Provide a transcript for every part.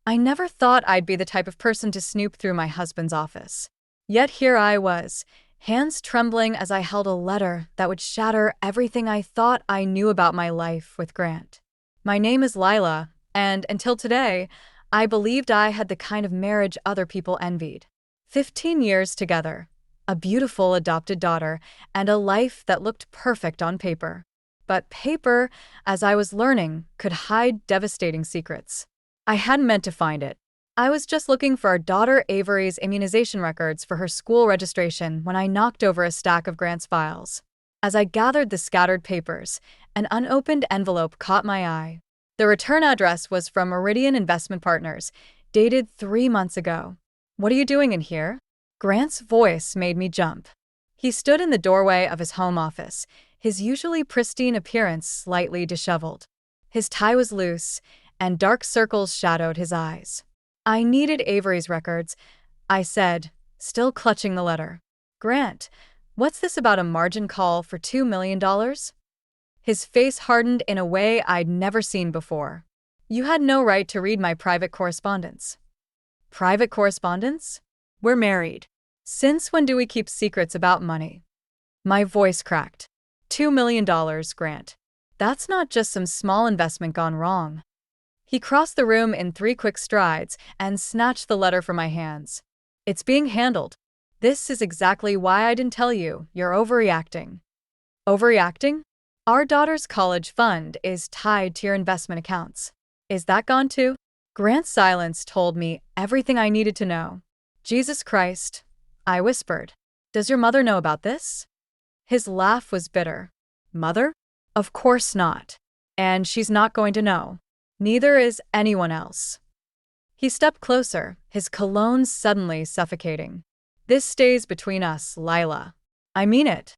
I never thought I'd be the type of person to snoop through my husband's office. Yet here I was, hands trembling as I held a letter that would shatter everything I thought I knew about my life with Grant. My name is Lila, and until today, I believed I had the kind of marriage other people envied. 15 years together, a beautiful adopted daughter, and a life that looked perfect on paper. But paper, as I was learning, could hide devastating secrets. I hadn't meant to find it. I was just looking for our daughter Avery's immunization records for her school registration when I knocked over a stack of Grant's files. As I gathered the scattered papers, an unopened envelope caught my eye. The return address was from Meridian Investment Partners, dated 3 months ago. "What are you doing in here?" Grant's voice made me jump. He stood in the doorway of his home office, his usually pristine appearance slightly disheveled. His tie was loose, and dark circles shadowed his eyes. "I needed Avery's records," I said, still clutching the letter. "Grant, what's this about a margin call for $2 million? His face hardened in a way I'd never seen before. "You had no right to read my private correspondence." "Private correspondence? We're married. Since when do we keep secrets about money?" My voice cracked. $2 million, Grant. That's not just some small investment gone wrong. He crossed the room in 3 quick strides and snatched the letter from my hands. "It's being handled. This is exactly why I didn't tell you. You're overreacting." "Overreacting? Our daughter's college fund is tied to your investment accounts. Is that gone too?" Grant's silence told me everything I needed to know. "Jesus Christ," I whispered. "Does your mother know about this?" His laugh was bitter. "Mother? Of course not. And she's not going to know. Neither is anyone else." He stepped closer, his cologne suddenly suffocating. "This stays between us, Lila. I mean it."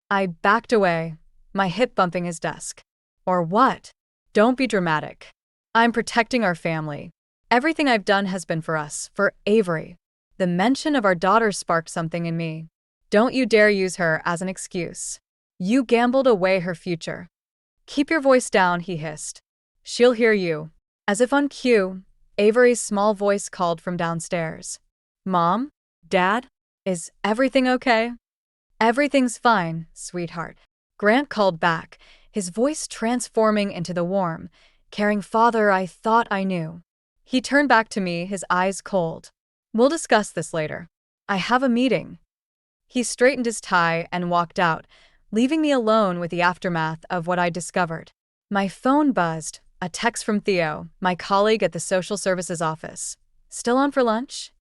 I backed away, my hip bumping his desk. "Or what? Don't be dramatic. I'm protecting our family. Everything I've done has been for us, for Avery." The mention of our daughter sparked something in me. "Don't you dare use her as an excuse. You gambled away her future." "Keep your voice down," he hissed. "She'll hear you." As if on cue, Avery's small voice called from downstairs. "Mom? Dad? Is everything okay?" "Everything's fine, sweetheart," Grant called back, his voice transforming into the warm, caring father I thought I knew. He turned back to me, his eyes cold. "We'll discuss this later. I have a meeting." He straightened his tie and walked out, leaving me alone with the aftermath of what I discovered. My phone buzzed, a text from Theo, my colleague at the social services office. "Still on for lunch?"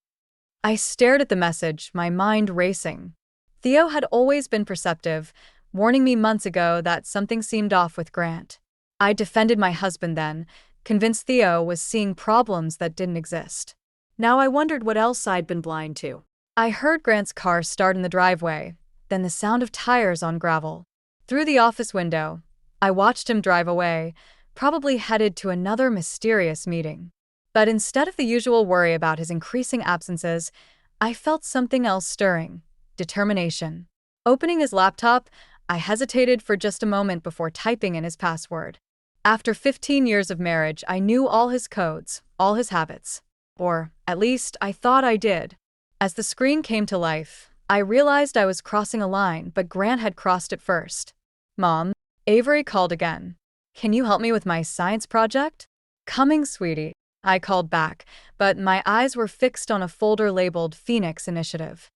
I stared at the message, my mind racing. Theo had always been perceptive, warning me months ago that something seemed off with Grant. I defended my husband then, convinced Theo was seeing problems that didn't exist. Now I wondered what else I'd been blind to. I heard Grant's car start in the driveway, then the sound of tires on gravel. Through the office window, I watched him drive away, probably headed to another mysterious meeting. But instead of the usual worry about his increasing absences, I felt something else stirring: determination. Opening his laptop, I hesitated for just a moment before typing in his password. After 15 years of marriage, I knew all his codes, all his habits. Or, at least, I thought I did. As the screen came to life, I realized I was crossing a line, but Grant had crossed it first. "Mom," Avery called again. "Can you help me with my science project?" "Coming, sweetie," I called back, but my eyes were fixed on a folder labeled Phoenix Initiative.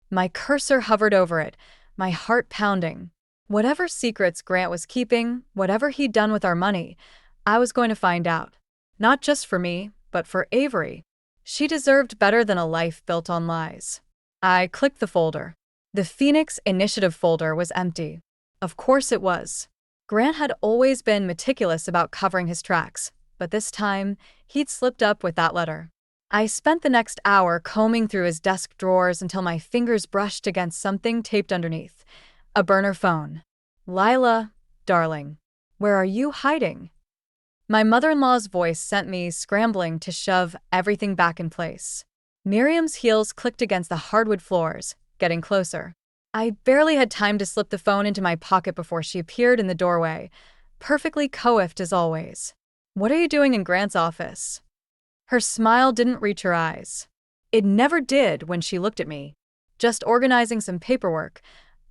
My cursor hovered over it, my heart pounding. Whatever secrets Grant was keeping, whatever he'd done with our money, I was going to find out. Not just for me, but for Avery. She deserved better than a life built on lies. I clicked the folder. The Phoenix Initiative folder was empty. Of course it was. Grant had always been meticulous about covering his tracks, but this time, he'd slipped up with that letter. I spent the next hour combing through his desk drawers until my fingers brushed against something taped underneath. A burner phone. "Lila, darling, where are you hiding?" My mother-in-law's voice sent me scrambling to shove everything back in place. Miriam's heels clicked against the hardwood floors, getting closer. I barely had time to slip the phone into my pocket before she appeared in the doorway, perfectly coiffed as always. "What are you doing in Grant's office?" Her smile didn't reach her eyes. It never did when she looked at me. Just organizing some paperwork,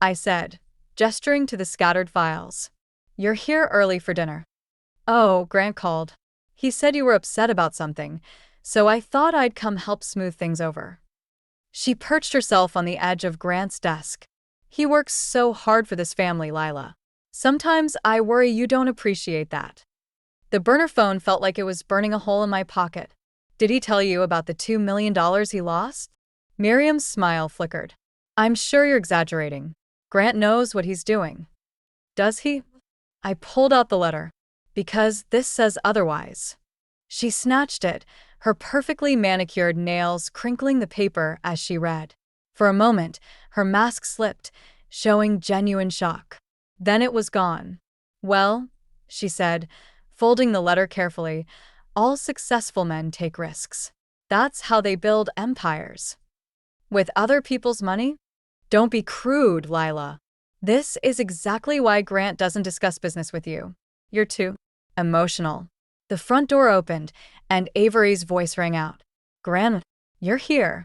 I said, gesturing to the scattered files. You're here early for dinner. Oh, Grant called. He said you were upset about something, so I thought I'd come help smooth things over. She perched herself on the edge of Grant's desk. He works so hard for this family, Lila. Sometimes I worry you don't appreciate that. The burner phone felt like it was burning a hole in my pocket. Did he tell you about the $2 million he lost? Miriam's smile flickered. I'm sure you're exaggerating. Grant knows what he's doing. Does he? I pulled out the letter. Because this says otherwise. She snatched it, her perfectly manicured nails crinkling the paper as she read. For a moment, her mask slipped, showing genuine shock. Then it was gone. Well, she said, folding the letter carefully, all successful men take risks. That's how they build empires. With other people's money? Don't be crude, Lila. This is exactly why Grant doesn't discuss business with you. You're too emotional. The front door opened, and Avery's voice rang out. Grant, you're here.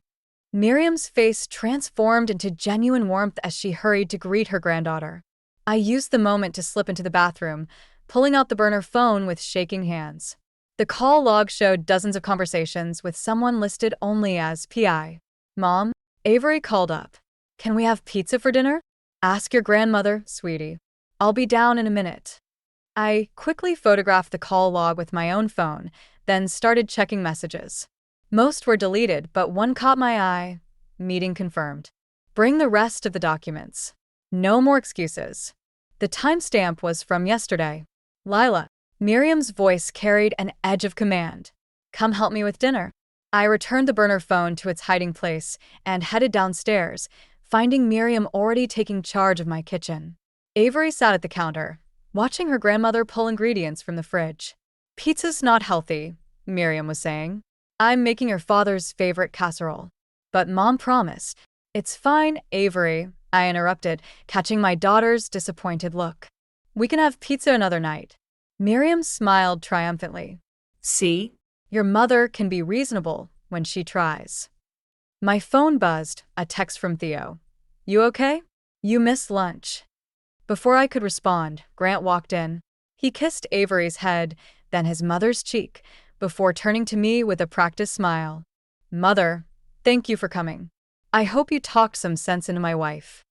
Miriam's face transformed into genuine warmth as she hurried to greet her granddaughter. I used the moment to slip into the bathroom, pulling out the burner phone with shaking hands. The call log showed dozens of conversations with someone listed only as PI. Mom, Avery called up. Can we have pizza for dinner? Ask your grandmother, sweetie. I'll be down in a minute. I quickly photographed the call log with my own phone, then started checking messages. Most were deleted, but one caught my eye. Meeting confirmed. Bring the rest of the documents. No more excuses. The timestamp was from yesterday. Lila. Miriam's voice carried an edge of command. Come help me with dinner. I returned the burner phone to its hiding place and headed downstairs, finding Miriam already taking charge of my kitchen. Avery sat at the counter, watching her grandmother pull ingredients from the fridge. Pizza's not healthy, Miriam was saying. I'm making your father's favorite casserole. But Mom promised. It's fine, Avery, I interrupted, catching my daughter's disappointed look. We can have pizza another night. Miriam smiled triumphantly. See? Your mother can be reasonable when she tries. My phone buzzed, a text from Theo. You okay? You missed lunch. Before I could respond, Grant walked in. He kissed Avery's head, then his mother's cheek, before turning to me with a practiced smile. Mother, thank you for coming. I hope you talked some sense into my wife.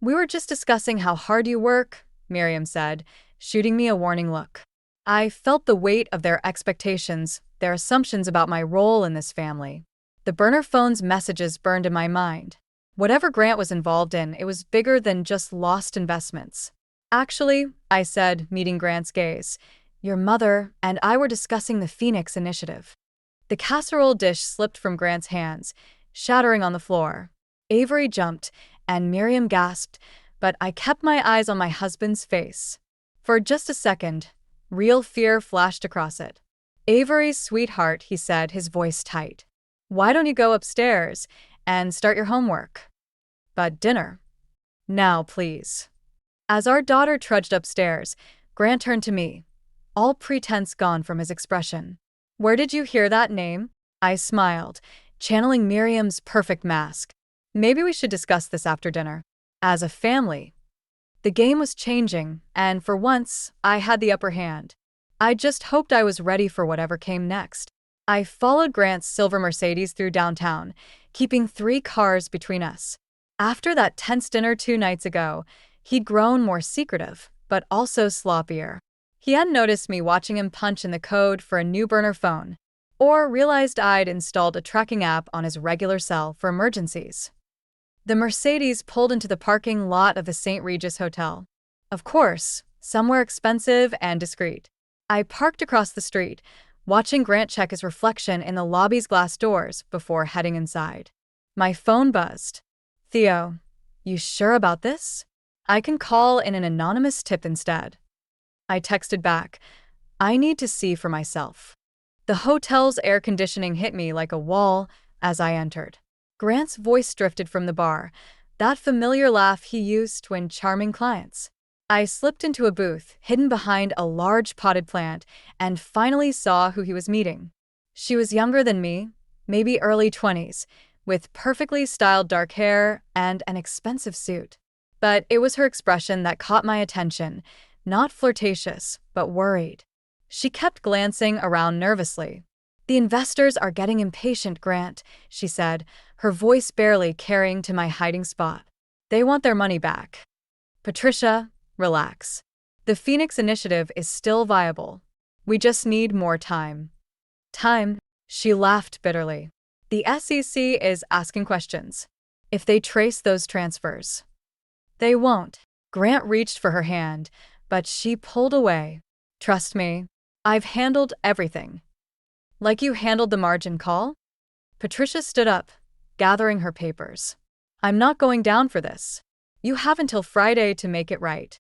We were just discussing how hard you work, Miriam said, shooting me a warning look. I felt the weight of their expectations, their assumptions about my role in this family. The burner phone's messages burned in my mind. Whatever Grant was involved in, it was bigger than just lost investments. Actually, I said, meeting Grant's gaze, your mother and I were discussing the Phoenix Initiative. The casserole dish slipped from Grant's hands, shattering on the floor. Avery jumped, and Miriam gasped, but I kept my eyes on my husband's face. For just a second, real fear flashed across it. Avery's sweetheart, he said, his voice tight. Why don't you go upstairs and start your homework? But dinner. Now, please. As our daughter trudged upstairs, Grant turned to me, all pretense gone from his expression. Where did you hear that name? I smiled, channeling Miriam's perfect mask. Maybe we should discuss this after dinner. As a family. The game was changing, and for once, I had the upper hand. I just hoped I was ready for whatever came next. I followed Grant's silver Mercedes through downtown, keeping 3 cars between us. After that tense dinner 2 nights ago, he'd grown more secretive, but also sloppier. He hadn't noticed me watching him punch in the code for a new burner phone, or realized I'd installed a tracking app on his regular cell for emergencies. The Mercedes pulled into the parking lot of the St. Regis Hotel. Of course, somewhere expensive and discreet. I parked across the street, watching Grant check his reflection in the lobby's glass doors before heading inside. My phone buzzed. Theo, you sure about this? I can call in an anonymous tip instead. I texted back, I need to see for myself. The hotel's air conditioning hit me like a wall as I entered. Grant's voice drifted from the bar, that familiar laugh he used when charming clients. I slipped into a booth, hidden behind a large potted plant, and finally saw who he was meeting. She was younger than me, maybe early 20s, with perfectly styled dark hair and an expensive suit. But it was her expression that caught my attention, not flirtatious, but worried. She kept glancing around nervously. "The investors are getting impatient, Grant," she said, her voice barely carrying to my hiding spot. "They want their money back." "Patricia, relax. The Phoenix Initiative is still viable. We just need more time." "Time?" She laughed bitterly. "The SEC is asking questions. If they trace those transfers." "They won't." Grant reached for her hand, but she pulled away. "Trust me, I've handled everything." "Like you handled the margin call?" Patricia stood up, gathering her papers. "I'm not going down for this. You have until Friday to make it right."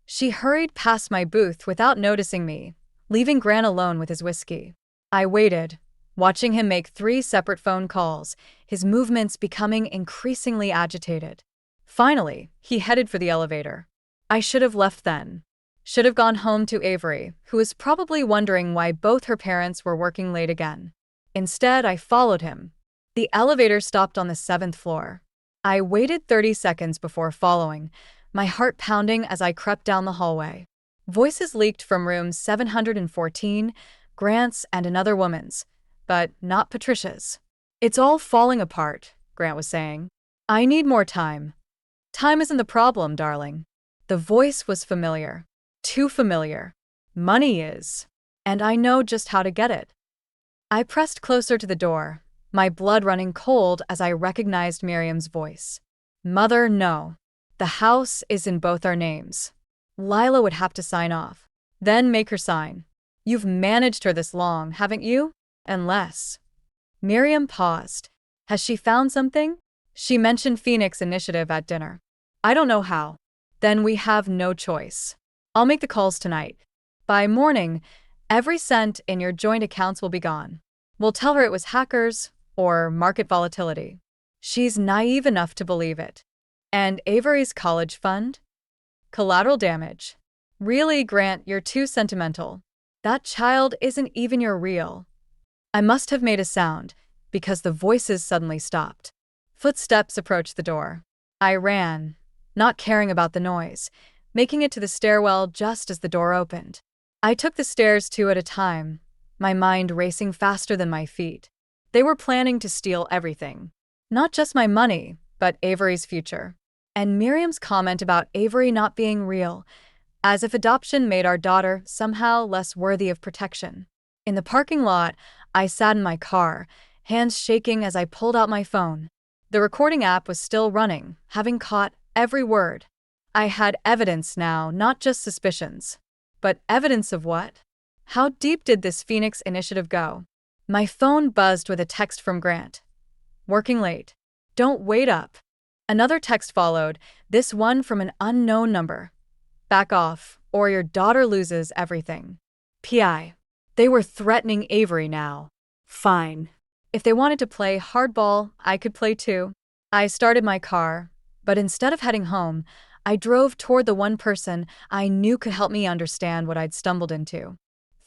She hurried past my booth without noticing me, leaving Grant alone with his whiskey. I waited, watching him make 3 separate phone calls, his movements becoming increasingly agitated. Finally, he headed for the elevator. I should have left then. Should have gone home to Avery, who was probably wondering why both her parents were working late again. Instead, I followed him. The elevator stopped on the 7th floor. I waited 30 seconds before following, my heart pounding as I crept down the hallway. Voices leaked from room 714, Grant's and another woman's, but not Patricia's. "It's all falling apart," Grant was saying. "I need more time." "Time isn't the problem, darling." The voice was familiar. Too familiar. "Money is. And I know just how to get it." I pressed closer to the door, my blood running cold as I recognized Miriam's voice. "Mother, no. The house is in both our names. Lila would have to sign off. Then make her sign. You've managed her this long, haven't you? Unless." Miriam paused. "Has she found something?" "She mentioned Phoenix Initiative at dinner." "I don't know how." "Then we have no choice. I'll make the calls tonight. By morning, every cent in your joint accounts will be gone. We'll tell her it was hackers or market volatility. She's naive enough to believe it. And Avery's college fund? Collateral damage. Really, Grant, you're too sentimental. That child isn't even your real." I must have made a sound, because the voices suddenly stopped. Footsteps approached the door. I ran, not caring about the noise, making it to the stairwell just as the door opened. I took the stairs 2 at a time, my mind racing faster than my feet. They were planning to steal everything. Not just my money, but Avery's future. And Miriam's comment about Avery not being real, as if adoption made our daughter somehow less worthy of protection. In the parking lot, I sat in my car, hands shaking as I pulled out my phone. The recording app was still running, having caught every word. I had evidence now, not just suspicions. But evidence of what? How deep did this Phoenix Initiative go? My phone buzzed with a text from Grant. "Working late. Don't wait up." Another text followed, this one from an unknown number. "Back off, or your daughter loses everything." P.I. They were threatening Avery now. Fine. If they wanted to play hardball, I could play too. I started my car, but instead of heading home, I drove toward the one person I knew could help me understand what I'd stumbled into.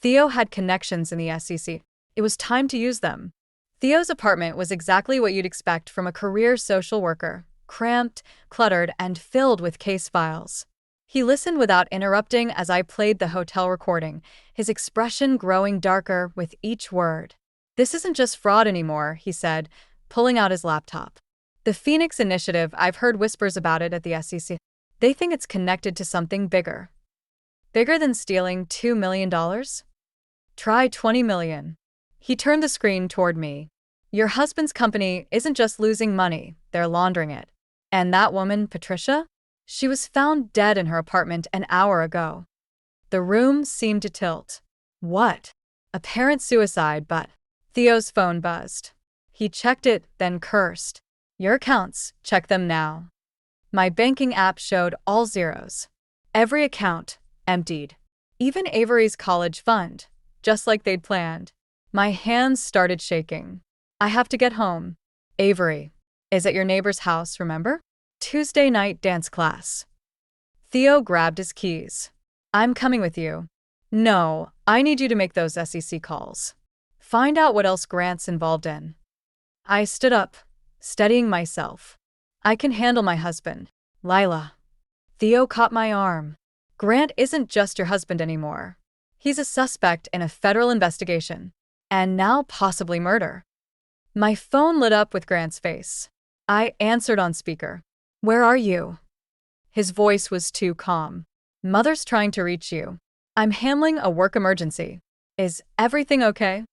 Theo had connections in the SEC. It was time to use them. Theo's apartment was exactly what you'd expect from a career social worker, cramped, cluttered, and filled with case files. He listened without interrupting as I played the hotel recording, his expression growing darker with each word. "This isn't just fraud anymore," he said, pulling out his laptop. "The Phoenix Initiative, I've heard whispers about it at the SEC. They think it's connected to something bigger. Bigger than stealing $2 million? Try 20 million. He turned the screen toward me. "Your husband's company isn't just losing money, they're laundering it. And that woman, Patricia? She was found dead in her apartment an hour ago." The room seemed to tilt. What? Apparent suicide, but Theo's phone buzzed. He checked it, then cursed. "Your accounts, check them now." My banking app showed all zeros. Every account, emptied. Even Avery's college fund, just like they'd planned. My hands started shaking. "I have to get home." "Avery is at your neighbor's house, remember? Tuesday night dance class." Theo grabbed his keys. "I'm coming with you." "No, I need you to make those SEC calls." Find out what else Grant's involved in. I stood up, steadying myself. I can handle my husband. Lila. Theo caught my arm. Grant isn't just your husband anymore. He's a suspect in a federal investigation. And now possibly murder. My phone lit up with Grant's face. I answered on speaker. Where are you? His voice was too calm. Mother's trying to reach you. I'm handling a work emergency. Is everything okay?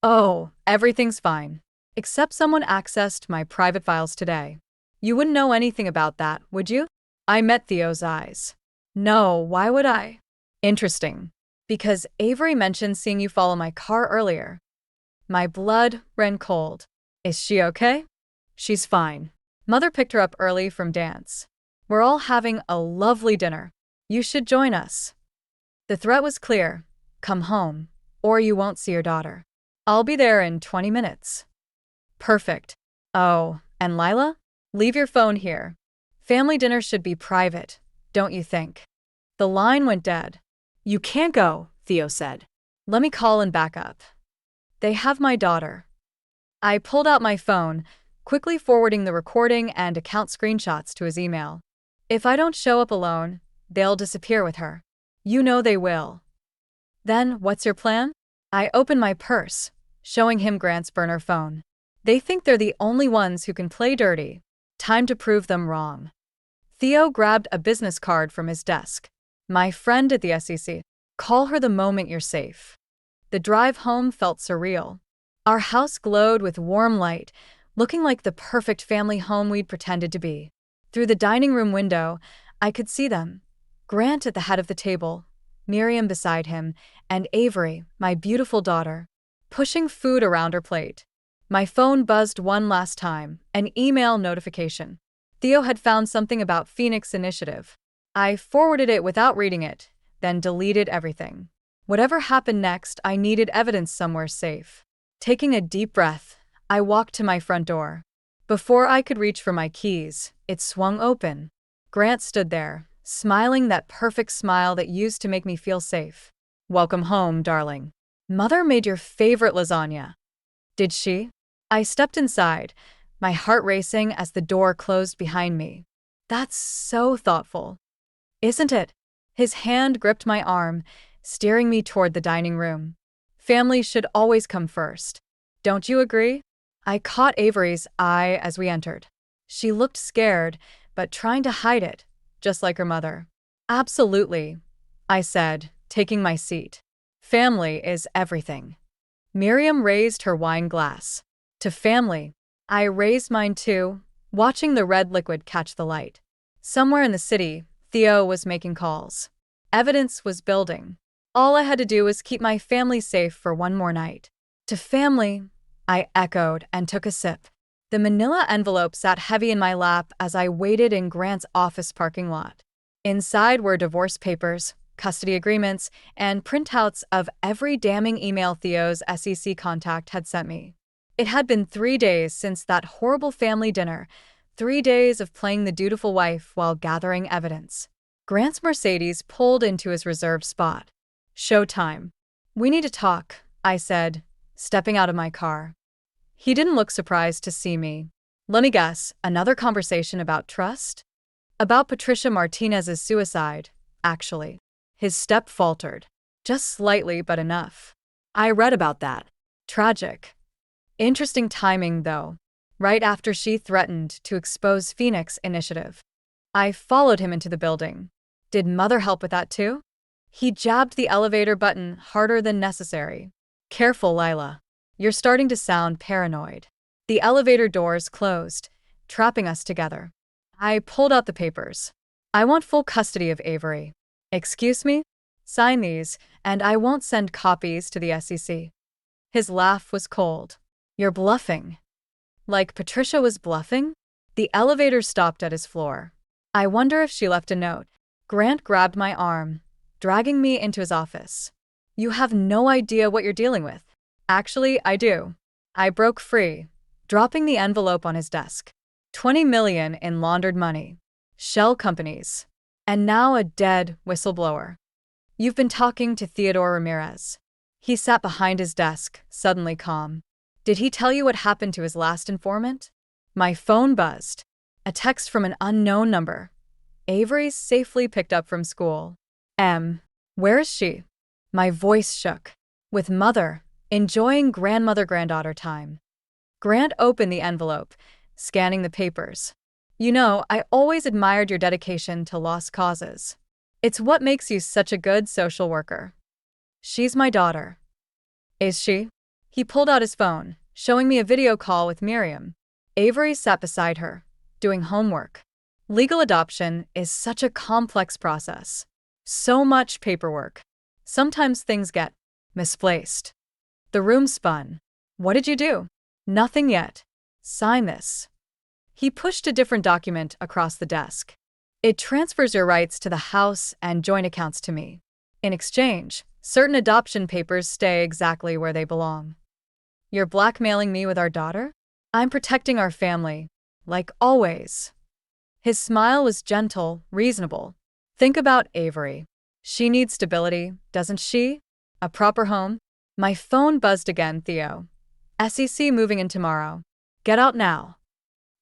Oh, everything's fine. Except someone accessed my private files today. You wouldn't know anything about that, would you? I met Theo's eyes. No, why would I? Interesting. Because Avery mentioned seeing you follow my car earlier. My blood ran cold. Is she okay? She's fine. Mother picked her up early from dance. We're all having a lovely dinner. You should join us. The threat was clear. Come home, or you won't see your daughter. I'll be there in 20 minutes. Perfect. Oh, and Lila? Leave your phone here. Family dinner should be private, don't you think? The line went dead. You can't go, Theo said. Let me call and back up. They have my daughter. I pulled out my phone, quickly forwarding the recording and account screenshots to his email. If I don't show up alone, they'll disappear with her. You know they will. Then, what's your plan? I open my purse, showing him Grant's burner phone. They think they're the only ones who can play dirty. Time to prove them wrong. Theo grabbed a business card from his desk. My friend at the SEC. Call her the moment you're safe. The drive home felt surreal. Our house glowed with warm light, looking like the perfect family home we'd pretended to be. Through the dining room window, I could see them. Grant at the head of the table, Miriam beside him, and Avery, my beautiful daughter, pushing food around her plate. My phone buzzed one last time, an email notification. Theo had found something about Phoenix Initiative. I forwarded it without reading it, then deleted everything. Whatever happened next, I needed evidence somewhere safe. Taking a deep breath, I walked to my front door. Before I could reach for my keys, it swung open. Grant stood there, smiling that perfect smile that used to make me feel safe. Welcome home, darling. Mother made your favorite lasagna. Did she? I stepped inside, my heart racing as the door closed behind me. That's so thoughtful. Isn't it? His hand gripped my arm, steering me toward the dining room. Family should always come first. Don't you agree? I caught Avery's eye as we entered. She looked scared, but trying to hide it, just like her mother. Absolutely, I said, taking my seat. Family is everything. Miriam raised her wine glass. To family. I raised mine too, watching the red liquid catch the light. Somewhere in the city, Theo was making calls. Evidence was building. All I had to do was keep my family safe for one more night. To family, I echoed and took a sip. The manila envelope sat heavy in my lap as I waited in Grant's office parking lot. Inside were divorce papers, custody agreements, and printouts of every damning email Theo's SEC contact had sent me. It had been 3 days since that horrible family dinner, 3 days of playing the dutiful wife while gathering evidence. Grant's Mercedes pulled into his reserved spot. Showtime. We need to talk, I said, stepping out of my car. He didn't look surprised to see me. Let me guess, another conversation about trust? About Patricia Martinez's suicide, actually. His step faltered. Just slightly, but enough. I read about that. Tragic. Interesting timing, though. Right after she threatened to expose Phoenix Initiative. I followed him into the building. Did Mother help with that too? He jabbed the elevator button harder than necessary. Careful, Lila. You're starting to sound paranoid. The elevator doors closed, trapping us together. I pulled out the papers. I want full custody of Avery. Excuse me? Sign these, and I won't send copies to the SEC. His laugh was cold. You're bluffing. Like Patricia was bluffing? The elevator stopped at his floor. I wonder if she left a note. Grant grabbed my arm, dragging me into his office. You have no idea what you're dealing with. Actually, I do. I broke free, dropping the envelope on his desk. 20 million in laundered money. Shell companies. And now a dead whistleblower. You've been talking to Theodore Ramirez. He sat behind his desk, suddenly calm. Did he tell you what happened to his last informant? My phone buzzed. A text from an unknown number. Avery's safely picked up from school. Where is she? My voice shook. With mother, enjoying grandmother-granddaughter time. Grant opened the envelope, scanning the papers. You know, I always admired your dedication to lost causes. It's what makes you such a good social worker. She's my daughter. Is she? He pulled out his phone, showing me a video call with Miriam. Avery sat beside her, doing homework. Legal adoption is such a complex process. So much paperwork. Sometimes things get misplaced. The room spun. What did you do? Nothing yet. Sign this. He pushed a different document across the desk. It transfers your rights to the house and joint accounts to me. In exchange, certain adoption papers stay exactly where they belong. You're blackmailing me with our daughter? I'm protecting our family, like always. His smile was gentle, reasonable. Think about Avery. She needs stability, doesn't she? A proper home? My phone buzzed again, Theo. SEC moving in tomorrow. Get out now.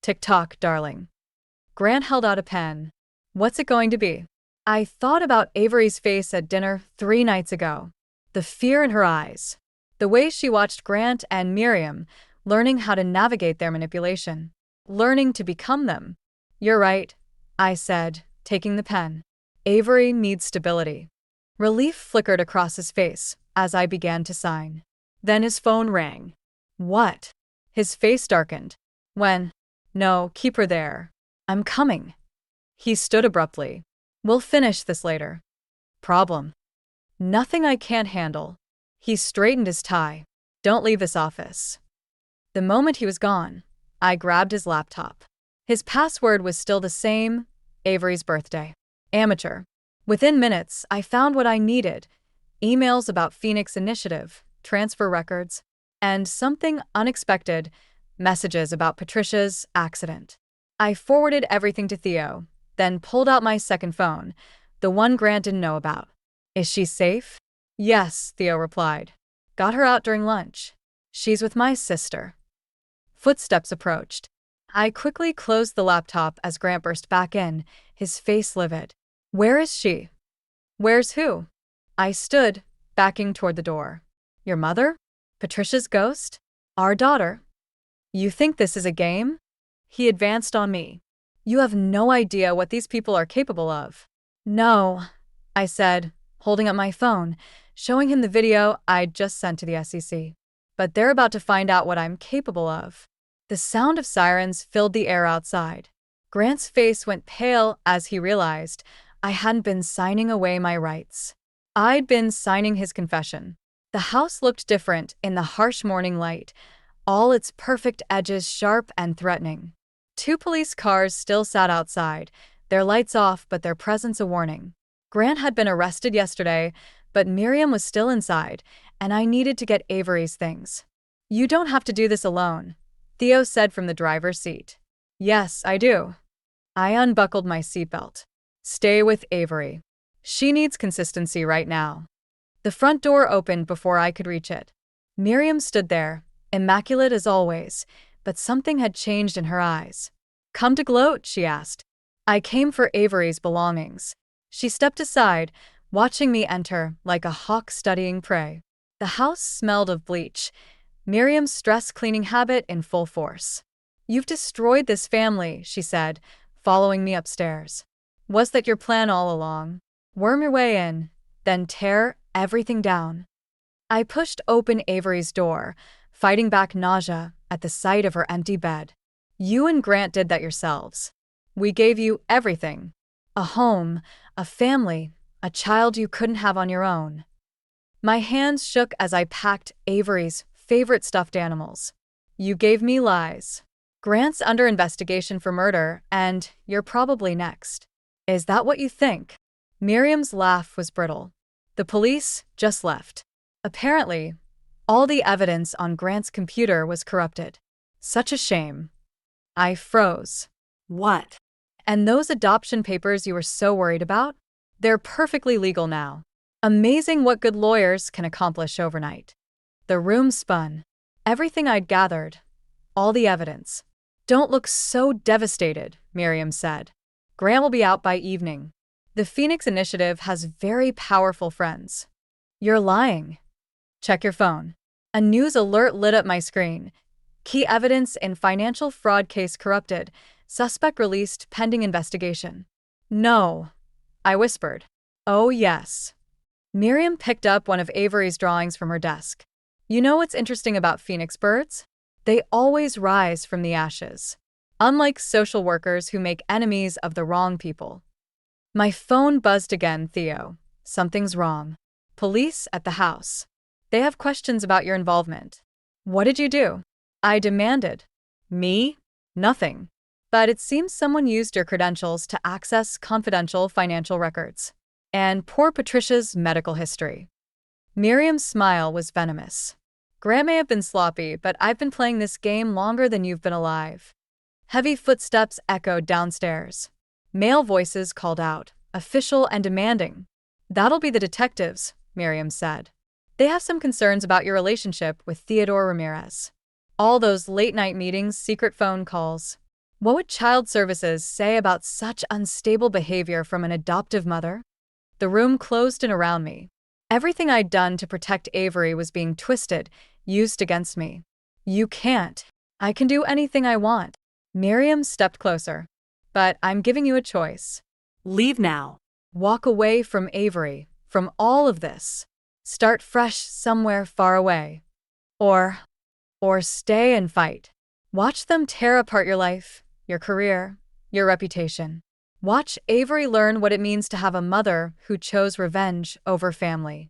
Tick-tock, darling. Grant held out a pen. What's it going to be? I thought about Avery's face at dinner 3 nights ago. The fear in her eyes. The way she watched Grant and Miriam, learning how to navigate their manipulation. Learning to become them. You're right, I said, taking the pen. Avery needs stability. Relief flickered across his face as I began to sign. Then his phone rang. What? His face darkened. When? No, keep her there. I'm coming. He stood abruptly. We'll finish this later. Problem. Nothing I can't handle. He straightened his tie. Don't leave this office. The moment he was gone, I grabbed his laptop. His password was still the same, Avery's birthday. Amateur. Within minutes, I found what I needed. Emails about Phoenix Initiative, transfer records, and something unexpected, messages about Patricia's accident. I forwarded everything to Theo, then pulled out my second phone, the one Grant didn't know about. Is she safe? Yes, Theo replied. Got her out during lunch. She's with my sister. Footsteps approached. I quickly closed the laptop as Grant burst back in, his face livid. Where is she? Where's who? I stood, backing toward the door. Your mother? Patricia's ghost? Our daughter? You think this is a game? He advanced on me. You have no idea what these people are capable of. No, I said, holding up my phone, showing him the video I'd just sent to the SEC. But they're about to find out what I'm capable of. The sound of sirens filled the air outside. Grant's face went pale as he realized I hadn't been signing away my rights. I'd been signing his confession. The house looked different in the harsh morning light, all its perfect edges sharp and threatening. 2 police cars still sat outside, their lights off but their presence a warning. Grant had been arrested yesterday, but Miriam was still inside, and I needed to get Avery's things. You don't have to do this alone, Theo said from the driver's seat. Yes, I do. I unbuckled my seatbelt. Stay with Avery. She needs consistency right now. The front door opened before I could reach it. Miriam stood there, immaculate as always, but something had changed in her eyes. Come to gloat, she asked. I came for Avery's belongings. She stepped aside, watching me enter like a hawk studying prey. The house smelled of bleach, Miriam's stress-cleaning habit in full force. You've destroyed this family, she said, following me upstairs. Was that your plan all along? Worm your way in, then tear everything down. I pushed open Avery's door, fighting back nausea at the sight of her empty bed. You and Grant did that yourselves. We gave you everything. A home, a family, a child you couldn't have on your own. My hands shook as I packed Avery's favorite stuffed animals. You gave me lies. Grant's under investigation for murder, and you're probably next. Is that what you think? Miriam's laugh was brittle. The police just left. Apparently, all the evidence on Grant's computer was corrupted. Such a shame. I froze. What? And those adoption papers you were so worried about? They're perfectly legal now. Amazing what good lawyers can accomplish overnight. The room spun. Everything I'd gathered, all the evidence. Don't look so devastated, Miriam said. Grant will be out by evening. The Phoenix Initiative has very powerful friends. You're lying. Check your phone. A news alert lit up my screen. Key evidence in financial fraud case corrupted. Suspect released pending investigation. No, I whispered. Oh, yes. Miriam picked up one of Avery's drawings from her desk. You know what's interesting about phoenix birds? They always rise from the ashes. Unlike social workers who make enemies of the wrong people. My phone buzzed again, Theo. Something's wrong. Police at the house. They have questions about your involvement. What did you do? I demanded. Me? Nothing. But it seems someone used your credentials to access confidential financial records. And poor Patricia's medical history. Miriam's smile was venomous. Grant may have been sloppy, but I've been playing this game longer than you've been alive. Heavy footsteps echoed downstairs. Male voices called out, official and demanding. That'll be the detectives, Miriam said. They have some concerns about your relationship with Theodore Ramirez. All those late-night meetings, secret phone calls. What would child services say about such unstable behavior from an adoptive mother? The room closed in around me. Everything I'd done to protect Avery was being twisted, used against me. You can't. I can do anything I want. Miriam stepped closer. But I'm giving you a choice. Leave now. Walk away from Avery, from all of this. Start fresh somewhere far away. Or stay and fight. Watch them tear apart your life, your career, your reputation. Watch Avery learn what it means to have a mother who chose revenge over family.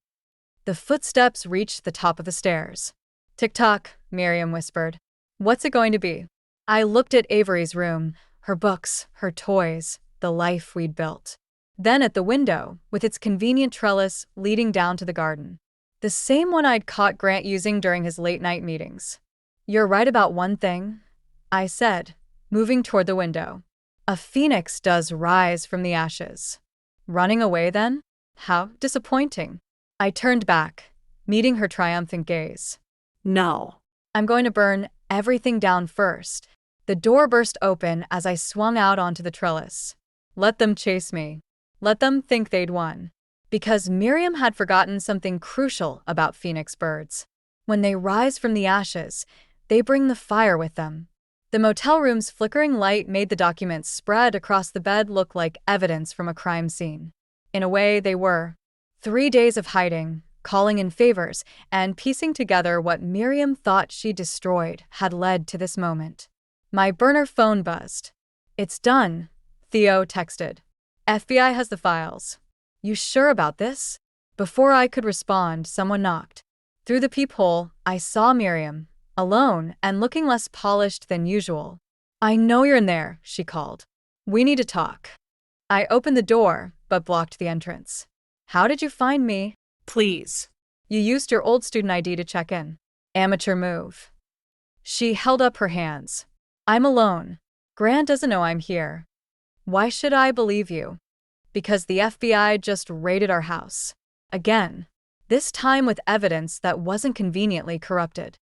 The footsteps reached the top of the stairs. Tick-tock, Miriam whispered. What's it going to be? I looked at Avery's room, her books, her toys, the life we'd built. Then at the window, with its convenient trellis leading down to the garden. The same one I'd caught Grant using during his late-night meetings. You're right about one thing, I said, moving toward the window. A phoenix does rise from the ashes. Running away then? How disappointing. I turned back, meeting her triumphant gaze. No. I'm going to burn everything down first. The door burst open as I swung out onto the trellis. Let them chase me. Let them think they'd won. Because Miriam had forgotten something crucial about phoenix birds. When they rise from the ashes, they bring the fire with them. The motel room's flickering light made the documents spread across the bed look like evidence from a crime scene. In a way, they were. 3 days of hiding, calling in favors, and piecing together what Miriam thought she destroyed had led to this moment. My burner phone buzzed. It's done, Theo texted. FBI has the files. You sure about this? Before I could respond, someone knocked. Through the peephole, I saw Miriam, alone and looking less polished than usual. I know you're in there, she called. We need to talk. I opened the door, but blocked the entrance. How did you find me? Please. You used your old student ID to check in. Amateur move. She held up her hands. I'm alone. Grant doesn't know I'm here. Why should I believe you? Because the FBI just raided our house. Again. This time with evidence that wasn't conveniently corrupted.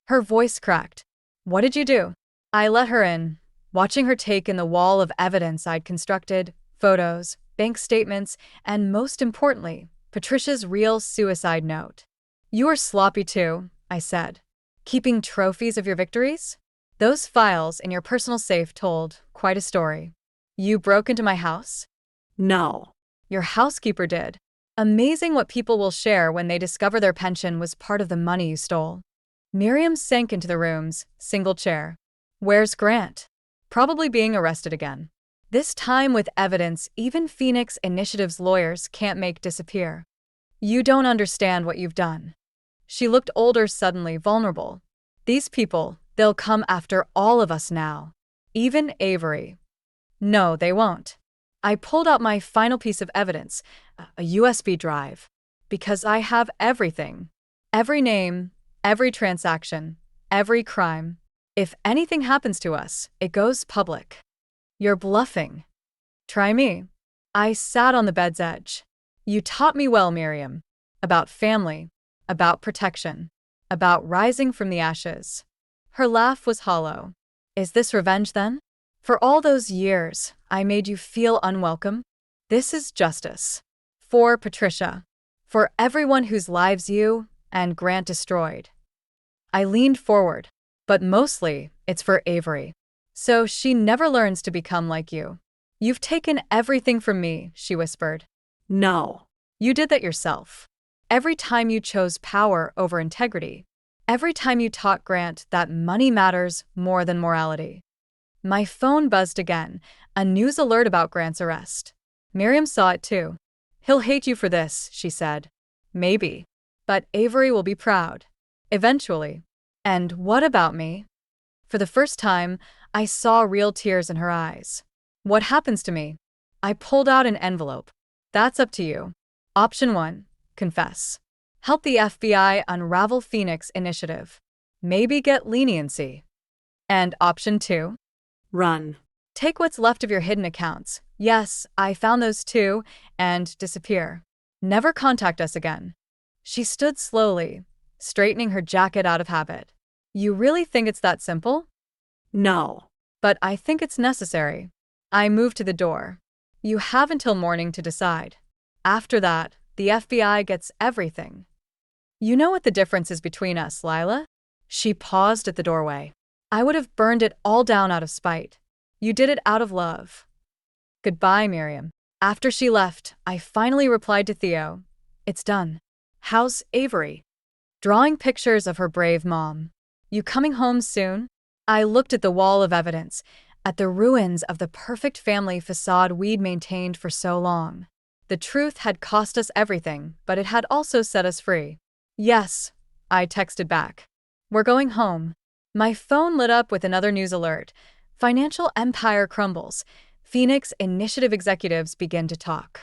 Her voice cracked. What did you do? I let her in, watching her take in the wall of evidence I'd constructed, photos, bank statements, and most importantly, Patricia's real suicide note. You were sloppy too, I said. Keeping trophies of your victories? Those files in your personal safe told quite a story. You broke into my house? No. Your housekeeper did. Amazing what people will share when they discover their pension was part of the money you stole. Miriam sank into the room's single chair. Where's Grant? Probably being arrested again. This time with evidence even Phoenix Initiative's lawyers can't make disappear. You don't understand what you've done. She looked older, suddenly vulnerable. These people, they'll come after all of us now. Even Avery. No, they won't. I pulled out my final piece of evidence, a USB drive. Because I have everything. Every name, every transaction, every crime. If anything happens to us, it goes public. You're bluffing. Try me. I sat on the bed's edge. You taught me well, Miriam. About family, about protection, about rising from the ashes. Her laugh was hollow. Is this revenge then? For all those years, I made you feel unwelcome? This is justice. For Patricia. For everyone whose lives you and Grant destroyed. I leaned forward. But mostly, it's for Avery. So she never learns to become like you. You've taken everything from me, she whispered. No. You did that yourself. Every time you chose power over integrity. Every time you taught Grant that money matters more than morality. My phone buzzed again, a news alert about Grant's arrest. Miriam saw it too. He'll hate you for this, she said. Maybe. But Avery will be proud. Eventually. And what about me? For the first time, I saw real tears in her eyes. What happens to me? I pulled out an envelope. That's up to you. Option 1. Confess. Help the FBI unravel Phoenix initiative. Maybe get leniency. And option 2. Run. Take what's left of your hidden accounts. Yes, I found those too, and disappear. Never contact us again. She stood slowly, straightening her jacket out of habit. You really think it's that simple? No. But I think it's necessary. I moved to the door. You have until morning to decide. After that, the FBI gets everything. You know what the difference is between us, Lila? She paused at the doorway. I would have burned it all down out of spite. You did it out of love. Goodbye, Miriam. After she left, I finally replied to Theo. It's done. How's Avery? Drawing pictures of her brave mom. You coming home soon? I looked at the wall of evidence, at the ruins of the perfect family facade we'd maintained for so long. The truth had cost us everything, but it had also set us free. Yes, I texted back. We're going home. My phone lit up with another news alert. Financial empire crumbles. Phoenix initiative executives begin to talk.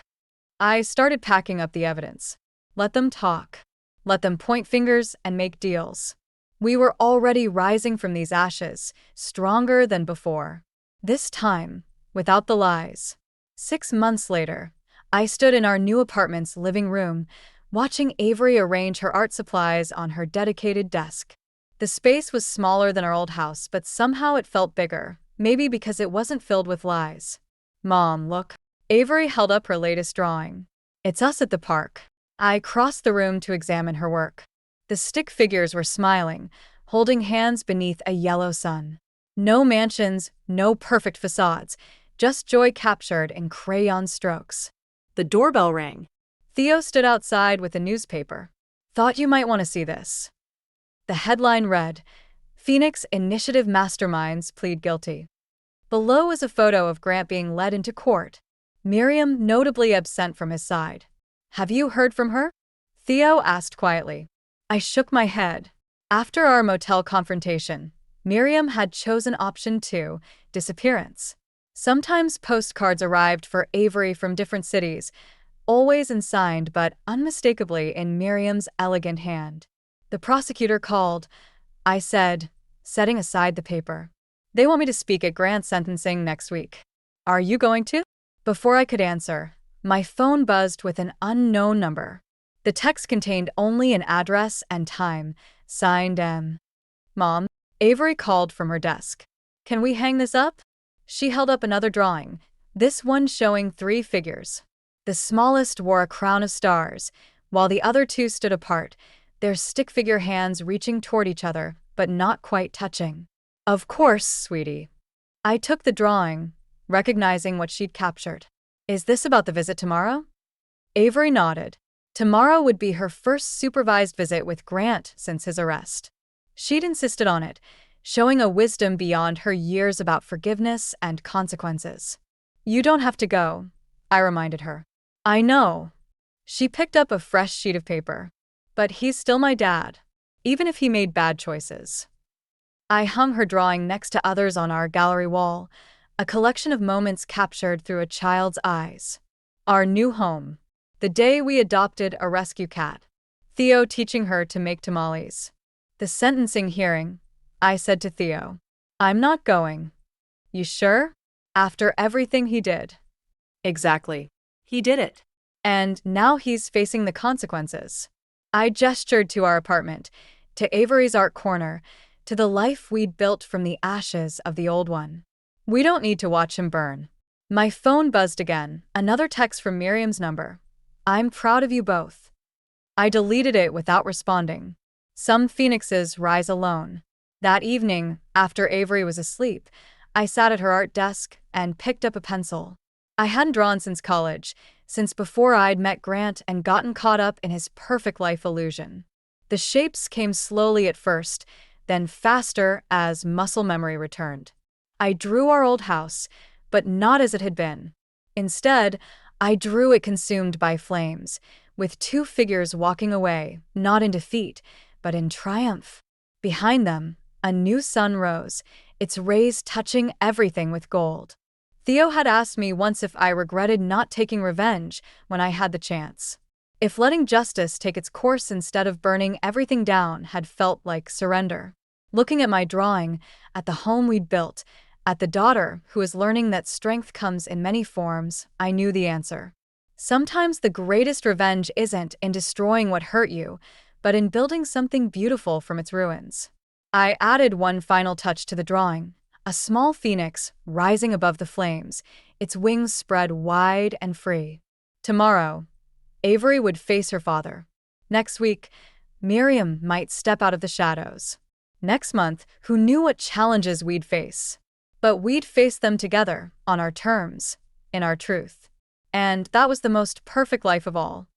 I started packing up the evidence. Let them talk. Let them point fingers and make deals. We were already rising from these ashes, stronger than before. This time, without the lies. 6 months later, I stood in our new apartment's living room, watching Avery arrange her art supplies on her dedicated desk. The space was smaller than our old house, but somehow it felt bigger, maybe because it wasn't filled with lies. Mom, look. Avery held up her latest drawing. It's us at the park. I crossed the room to examine her work. The stick figures were smiling, holding hands beneath a yellow sun. No mansions, no perfect facades, just joy captured in crayon strokes. The doorbell rang. Theo stood outside with a newspaper. Thought you might want to see this. The headline read, Phoenix Initiative Masterminds Plead Guilty. Below was a photo of Grant being led into court, Miriam notably absent from his side. Have you heard from her? Theo asked quietly. I shook my head. After our motel confrontation, Miriam had chosen option 2, disappearance. Sometimes postcards arrived for Avery from different cities, always unsigned but unmistakably in Miriam's elegant hand. The prosecutor called. I said, setting aside the paper. They want me to speak at Grant's sentencing next week. Are you going to? Before I could answer, my phone buzzed with an unknown number. The text contained only an address and time, signed M. Mom, Avery called from her desk. Can we hang this up? She held up another drawing, this one showing 3 figures. The smallest wore a crown of stars, while the other 2 stood apart, their stick figure hands reaching toward each other, but not quite touching. Of course, sweetie. I took the drawing, recognizing what she'd captured. Is this about the visit tomorrow? Avery nodded. Tomorrow would be her first supervised visit with Grant since his arrest. She'd insisted on it, showing a wisdom beyond her years about forgiveness and consequences. You don't have to go, I reminded her. I know. She picked up a fresh sheet of paper. But he's still my dad, even if he made bad choices. I hung her drawing next to others on our gallery wall, a collection of moments captured through a child's eyes. Our new home. The day we adopted a rescue cat. Theo teaching her to make tamales. The sentencing hearing. I said to Theo, I'm not going. You sure? After everything he did. Exactly. He did it. And now he's facing the consequences. I gestured to our apartment, to Avery's art corner, to the life we'd built from the ashes of the old one. We don't need to watch him burn. My phone buzzed again, another text from Miriam's number. I'm proud of you both. I deleted it without responding. Some phoenixes rise alone. That evening, after Avery was asleep, I sat at her art desk and picked up a pencil. I hadn't drawn since college, since before I'd met Grant and gotten caught up in his perfect life illusion. The shapes came slowly at first, then faster as muscle memory returned. I drew our old house, but not as it had been. Instead, I drew it consumed by flames, with two figures walking away, not in defeat, but in triumph. Behind them, a new sun rose, its rays touching everything with gold. Theo had asked me once if I regretted not taking revenge when I had the chance. If letting justice take its course instead of burning everything down had felt like surrender. Looking at my drawing, at the home we'd built, at the daughter who was learning that strength comes in many forms, I knew the answer. Sometimes the greatest revenge isn't in destroying what hurt you, but in building something beautiful from its ruins. I added one final touch to the drawing, a small phoenix rising above the flames, its wings spread wide and free. Tomorrow, Avery would face her father. Next week, Miriam might step out of the shadows. Next month, who knew what challenges we'd face? But we'd face them together, on our terms, in our truth. And that was the most perfect life of all.